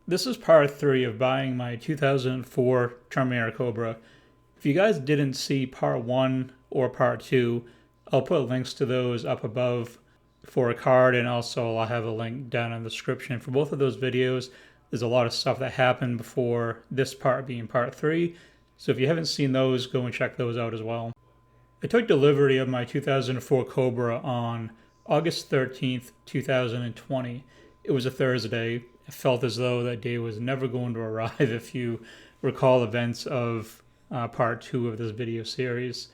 This is part 3 of buying my 2004 Terminator Cobra. If you guys didn't see part 1 or part 2, I'll put links to those up above for a card, and also I'll have a link down in the description for both of those videos. There's a lot of stuff that happened before this part being part 3, so if you haven't seen those, go and check those out as well. I took delivery of my 2004 Cobra on August 13th, 2020. It was a Thursday. It felt as though that day was never going to arrive if you recall events of part 2 of this video series.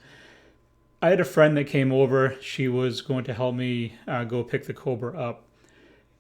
I had a friend that came over. She was going to help me go pick the Cobra up.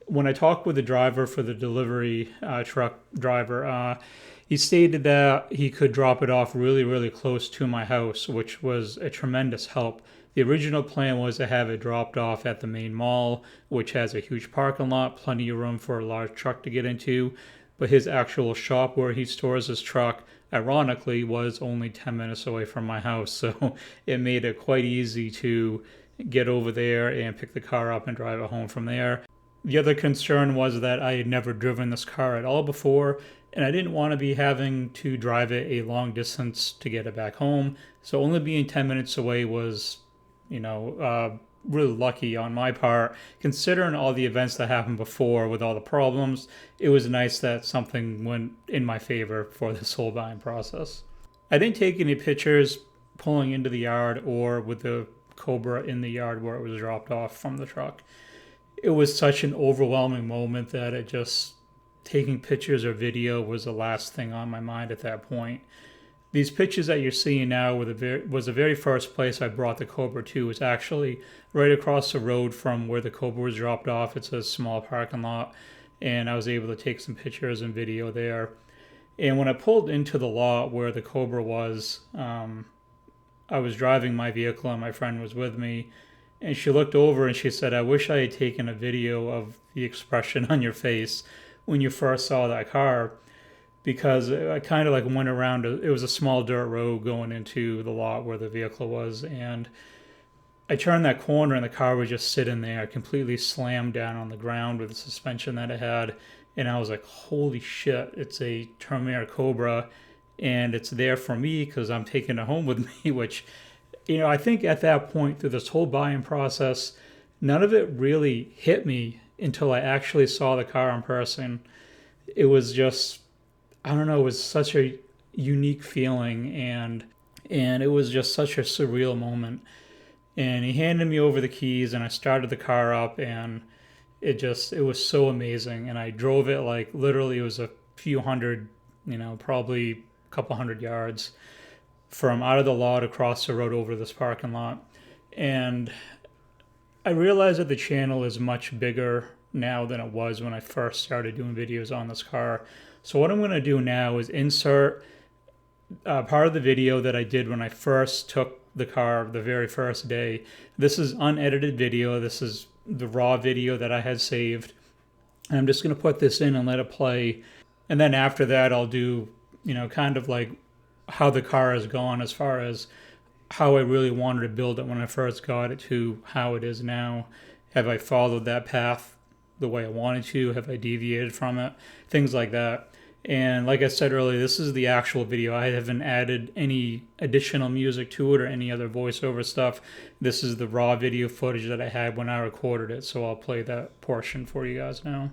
When I talked with the driver for the delivery truck driver, he stated that he could drop it off really, really close to my house, which was a tremendous help. The original plan was to have it dropped off at the main mall, which has a huge parking lot, plenty of room for a large truck to get into, but his actual shop where he stores his truck, ironically, was only 10 minutes away from my house, so it made it quite easy to get over there and pick the car up and drive it home from there. The other concern was that I had never driven this car at all before, and I didn't want to be having to drive it a long distance to get it back home, so only being 10 minutes away was really lucky on my part. Considering all the events that happened before with all the problems, it was nice that something went in my favor for this whole buying process. I didn't take any pictures pulling into the yard or with the Cobra in the yard where it was dropped off from the truck. It was such an overwhelming moment that taking pictures or video was the last thing on my mind at that point. These pictures that you're seeing now was the very first place I brought the Cobra to. It was actually right across the road from where the Cobra was dropped off. It's a small parking lot, and I was able to take some pictures and video there. And when I pulled into the lot where the Cobra was, I was driving my vehicle and my friend was with me, and she looked over and she said, "I wish I had taken a video of the expression on your face when you first saw that car." Because I kind of went around, it was a small dirt road going into the lot where the vehicle was, and I turned that corner and the car was just sitting there, completely slammed down on the ground with the suspension that it had, and I was like, holy shit, it's a Terminator Cobra, and it's there for me because I'm taking it home with me, which, I think at that point through this whole buying process, none of it really hit me until I actually saw the car in person. It was just, I don't know, it was such a unique feeling, and it was just such a surreal moment. And he handed me over the keys, and I started the car up, and it was so amazing. And I drove it literally it was a few hundred, probably a couple hundred yards from out of the lot across the road over this parking lot. And I realized that the channel is much bigger now than it was when I first started doing videos on this car. So what I'm going to do now is insert part of the video that I did when I first took the car the very first day. This is unedited video. This is the raw video that I had saved. And I'm just going to put this in and let it play. And then after that, I'll do, kind of how the car has gone as far as how I really wanted to build it when I first got it to how it is now. Have I followed that path the way I wanted to? Have I deviated from it? Things like that. And like I said earlier, this is the actual video. I haven't added any additional music to it or any other voiceover stuff. This is the raw video footage that I had when I recorded it, so I'll play that portion for you guys now.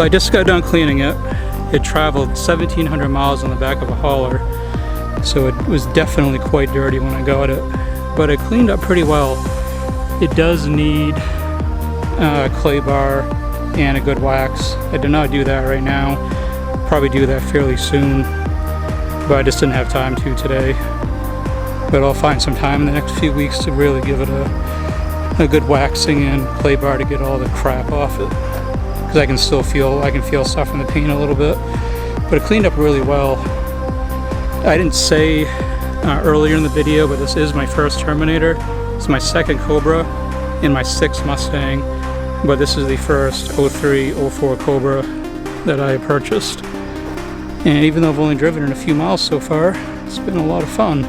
So I just got done cleaning it. It traveled 1,700 miles on the back of a hauler, so it was definitely quite dirty when I got it. But it cleaned up pretty well. It does need a clay bar and a good wax. I did not do that right now. Probably do that fairly soon, but I just didn't have time to today. But I'll find some time in the next few weeks to really give it a good waxing and clay bar to get all the crap off it. Because I can still feel stuff in the paint a little bit. But it cleaned up really well. I didn't say earlier in the video, but this is my first Terminator. It's my second Cobra and my sixth Mustang. But this is the first 03, 04 Cobra that I purchased. And even though I've only driven it a few miles so far, it's been a lot of fun.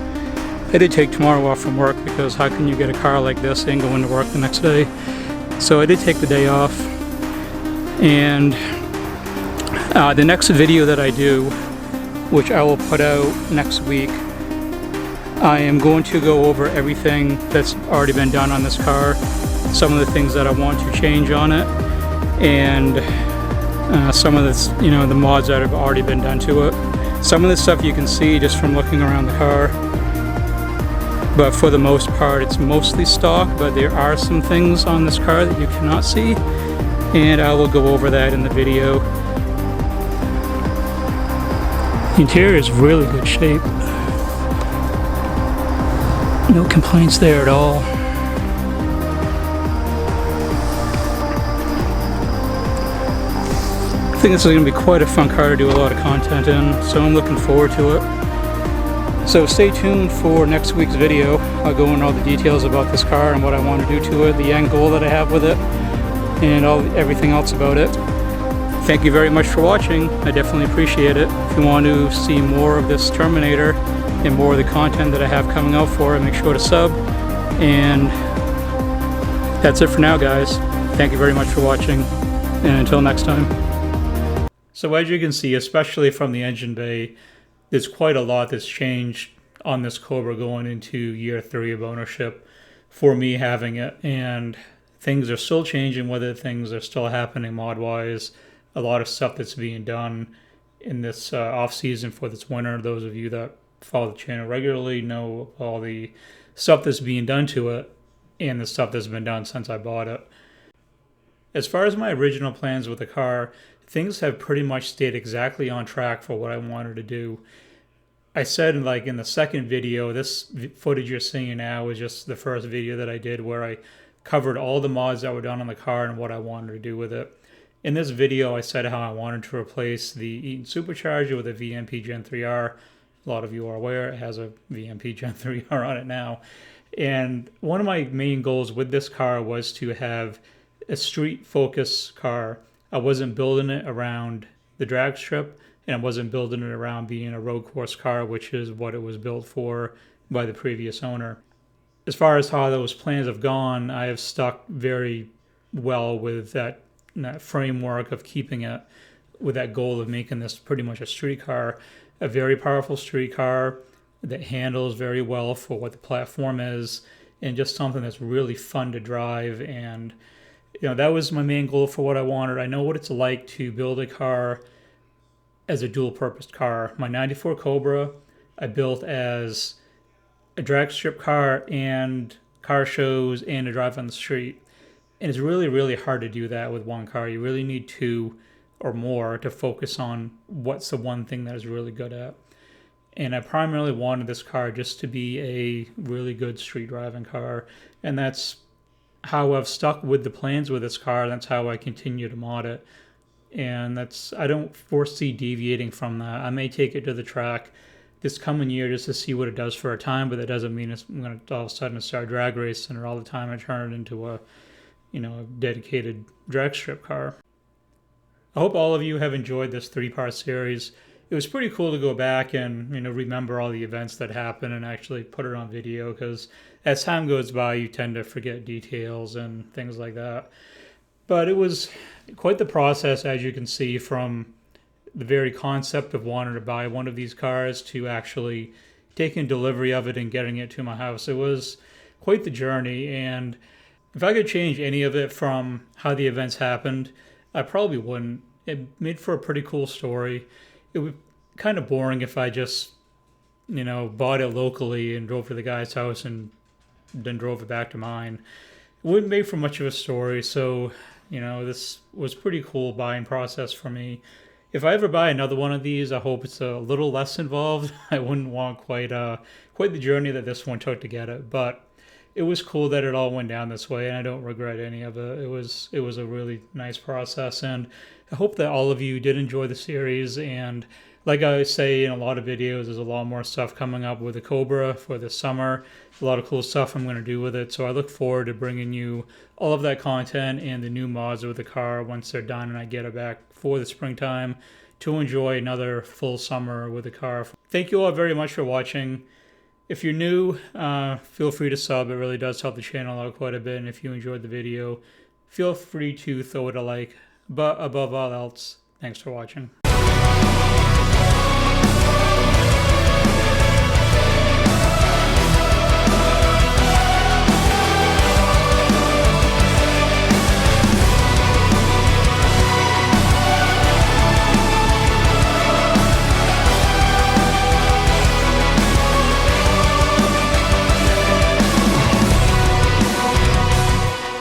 I did take tomorrow off from work because how can you get a car like this and go into work the next day? So I did take the day off. And the next video that I do, which I will put out next week, I am going to go over everything that's already been done on this car, some of the things that I want to change on it, and some of this, the mods that have already been done to it. Some of this stuff you can see just from looking around the car, but for the most part it's mostly stock, but there are some things on this car that you cannot see, and I will go over that in the video. The interior is really good shape. No complaints there at all. I think this is going to be quite a fun car to do a lot of content in, so I'm looking forward to it. So stay tuned for next week's video. I'll go into all the details about this car and what I want to do to it, the end goal that I have with it, and everything else about it. Thank you very much for watching. I definitely appreciate it. If you want to see more of this Terminator and more of the content that I have coming out for it, make sure to sub. And that's it for now, guys. Thank you very much for watching, and until next time. So as you can see, especially from the engine bay, there's quite a lot that's changed on this Cobra going into year 3 of ownership for me having it. And things are still changing, whether things are still happening mod-wise. A lot of stuff that's being done in this off-season for this winter. Those of you that follow the channel regularly know all the stuff that's being done to it and the stuff that's been done since I bought it. As far as my original plans with the car, things have pretty much stayed exactly on track for what I wanted to do. I said in the second video, this footage you're seeing now is just the first video that I did where I covered all the mods that were done on the car and what I wanted to do with it. In this video, I said how I wanted to replace the Eaton Supercharger with a VMP Gen 3R. A lot of you are aware it has a VMP Gen 3R on it now. And one of my main goals with this car was to have a street focus car. I wasn't building it around the drag strip, and I wasn't building it around being a road course car, which is what it was built for by the previous owner. As far as how those plans have gone, I have stuck very well with that framework of keeping it with that goal of making this pretty much a street car, a very powerful street car that handles very well for what the platform is, and just something that's really fun to drive. And that was my main goal for what I wanted. I know what it's like to build a car as a dual-purpose car. My 94 Cobra I built as a drag strip car and car shows and a drive on the street. And it's really, really hard to do that with one car. You really need 2 or more to focus on what's the one thing that is really good at. And I primarily wanted this car just to be a really good street driving car. And that's how I've stuck with the plans with this car. That's how I continue to mod it. And I don't foresee deviating from that. I may take it to the track this coming year just to see what it does for a time, but that doesn't mean I'm going to all of a sudden start drag racing or all the time I turn it into a dedicated drag strip car. I hope all of you have enjoyed this 3-part series. It was pretty cool to go back and remember all the events that happened and actually put it on video, because as time goes by you tend to forget details and things like that. But it was quite the process, as you can see, from the very concept of wanting to buy one of these cars to actually taking delivery of it and getting it to my house. It was quite the journey, and if I could change any of it from how the events happened, I probably wouldn't. it made for a pretty cool story. It was kind of boring if I just, bought it locally and drove to the guy's house and then drove it back to mine. It wouldn't make for much of a story, so, this was pretty cool buying process for me. If I ever buy another one of these, I hope it's a little less involved. I wouldn't want quite the journey that this one took to get it, but it was cool that it all went down this way, and I don't regret any of it. It was a really nice process, and I hope that all of you did enjoy the series. And like I say in a lot of videos, there's a lot more stuff coming up with the Cobra for the summer. A lot of cool stuff I'm going to do with it, so I look forward to bringing you all of that content and the new mods with the car once they're done and I get it back for the springtime to enjoy another full summer with the car. Thank you all very much for watching. If you're new, feel free to sub. It really does help the channel out quite a bit. And if you enjoyed the video, feel free to throw it a like. But above all else, thanks for watching.